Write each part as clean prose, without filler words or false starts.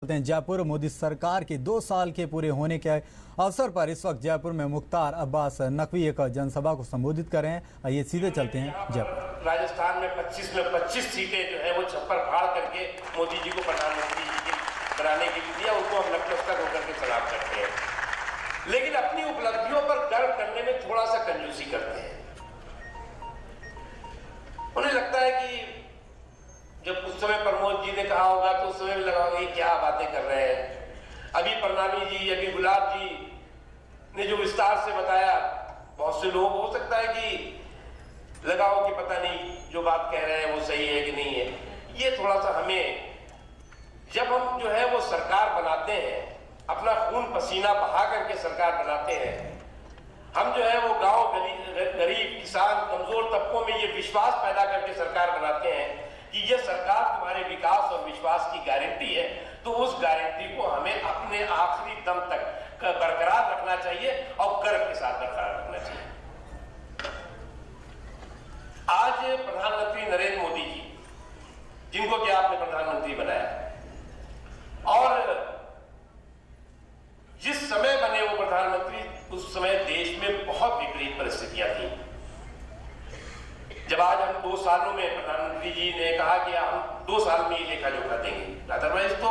जयपुर मोदी सरकार के 2 साल के पूरे होने के अवसर पर इस वक्त जयपुर में मुख्तार अब्बास नकवी एक जनसभा को संबोधित कर रहे हैं। आइए सीधे चलते हैं जयपुर। राजस्थान में 25 में 25 सीटें जो है वो छप्पर फाड़ करके मोदी जी को प्रधानमंत्री जी के बनाने के लिए दिया, उनको हम नतमस्तक होकर के सलाम करते हैं, लेकिन अपनी उपलब्धियों पर गर्व करने में थोड़ा सा कंजूसी करते हैं। उन्हें लगता है कि जब उस समय प्रमोद जी ने कहा होगा तो उस समय भी लगा होगा ये क्या बातें कर रहे हैं। अभी प्रणामी जी, अभी गुलाब जी ने जो विस्तार से बताया, बहुत से लोग हो सकता है कि लगा हो कि पता नहीं जो बात कह रहे हैं वो सही है कि नहीं है। ये थोड़ा सा हमें, जब हम जो है वो सरकार बनाते हैं, अपना खून पसीना बहा करके सरकार बनाते हैं, हम जो है वो गांव गरीब किसान कमजोर तबकों में ये विश्वास पैदा करके सरकार बनाते हैं कि ये सरकार तुम्हारे विकास और विश्वास की गारंटी है, तो उस गारंटी को हमें अपने आखिरी दम तक बरकरार रखना चाहिए और गर्व के साथ बरकरार रखना चाहिए। आज प्रधानमंत्री नरेंद्र मोदी जी, जिनको कि आपने प्रधानमंत्री बनाया, और जिस समय बने वो प्रधानमंत्री, उस समय देश में बहुत विपरीत परिस्थितियां थी। जब आज हम 2 सालों में, प्रधानमंत्री जी ने कहा कि हम 2 साल में ही लेखा जोखा देंगे, अदरवाइज तो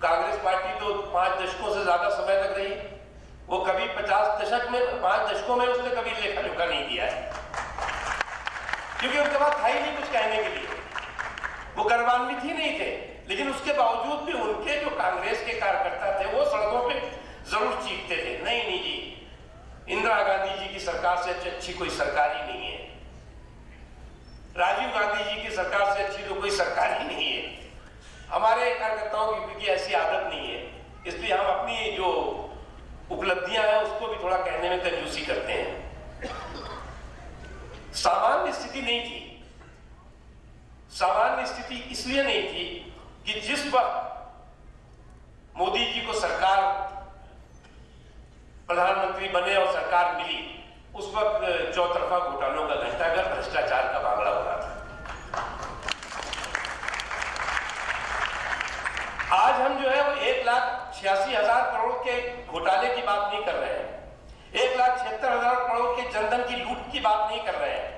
कांग्रेस पार्टी तो 5 दशकों से ज्यादा समय तक रही, वो कभी 50 दशक में, 5 दशकों में उसने कभी लेखा जोखा नहीं दिया है, क्योंकि उनके पास था ही नहीं कुछ कहने के लिए, वो गर्वान्वित ही नहीं थे। लेकिन उसके बावजूद भी उनके जो कांग्रेस के कार्यकर्ता थे वो सड़कों पे जरूर चीखते थे, नहीं नहीं जी, इंदिरा गांधी जी की सरकार से अच्छी कोई सरकार ही नहीं है, राजीव गांधी जी की सरकार से अच्छी तो कोई सरकार ही नहीं है। हमारे कार्यकर्ताओं की ऐसी आदत नहीं है, इसलिए हम अपनी जो उपलब्धियां हैं उसको भी थोड़ा कहने में कंजूसी करते हैं। सामान्य स्थिति नहीं थी। सामान्य स्थिति इसलिए नहीं थी कि जिस वक्त मोदी जी को सरकार, प्रधानमंत्री बने और सरकार मिली, उस वक्त चौतरफा घोटालों का घंटाघर, भ्रष्टाचार का बांगड़ा हो रहा था। आज हम जो है वो 1,86,000 करोड़ के घोटाले की बात नहीं कर रहे हैं, 1,76,000 करोड़ के जनधन की लूट की बात नहीं कर रहे हैं,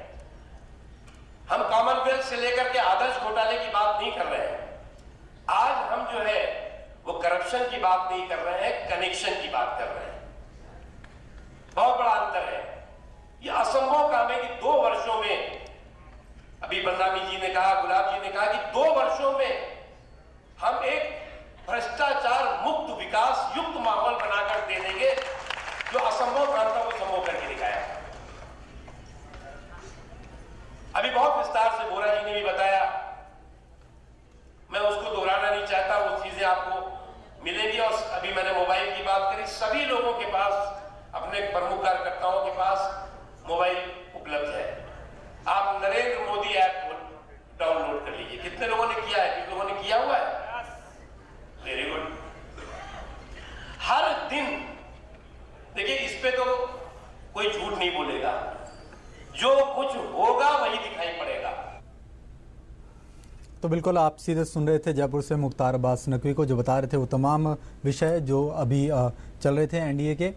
हम कॉमनवेल्थ से लेकर के आदर्श घोटाले की बात नहीं कर रहे हैं। आज हम जो है वो करप्शन की बात नहीं कर रहे हैं, कनेक्शन की बात कर रहे हैं। बहुत बड़ा अंतर है। ये असंभव काम है कि 2 वर्षों में, अभी प्रणामी जी ने कहा, गुलाब जी ने कहा कि 2 वर्षों में हम एक भ्रष्टाचार मुक्त विकास युक्त माहौल बनाकर दे देंगे। जो असंभव काम था वो संभव करके दिखाया। अभी बहुत विस्तार से बोरा जी ने भी बताया, मैं उसको दोहराना नहीं चाहता, वो चीजें आपको मिलेंगी। और अभी मैंने मोबाइल की बात करी, सभी लोगों के पास, अपने प्रमुख कार्यकर्ताओं के पास मोबाइल उपलब्ध है। आप नरेंद्र मोदी ऐप को डाउनलोड कर लीजिए। कितने लोगों ने किया है? कितने लोगों ने किया हुआ है? Very good. हर दिन देखिए, इस पे तो कोई झूठ नहीं बोलेगा, जो कुछ होगा वही दिखाई पड़ेगा। तो बिल्कुल आप सीधे सुन रहे थे जयपुर से मुख्तार अब्बास नकवी को, जो बता रहे थे वो तमाम विषय जो अभी चल रहे थे एनडीए के।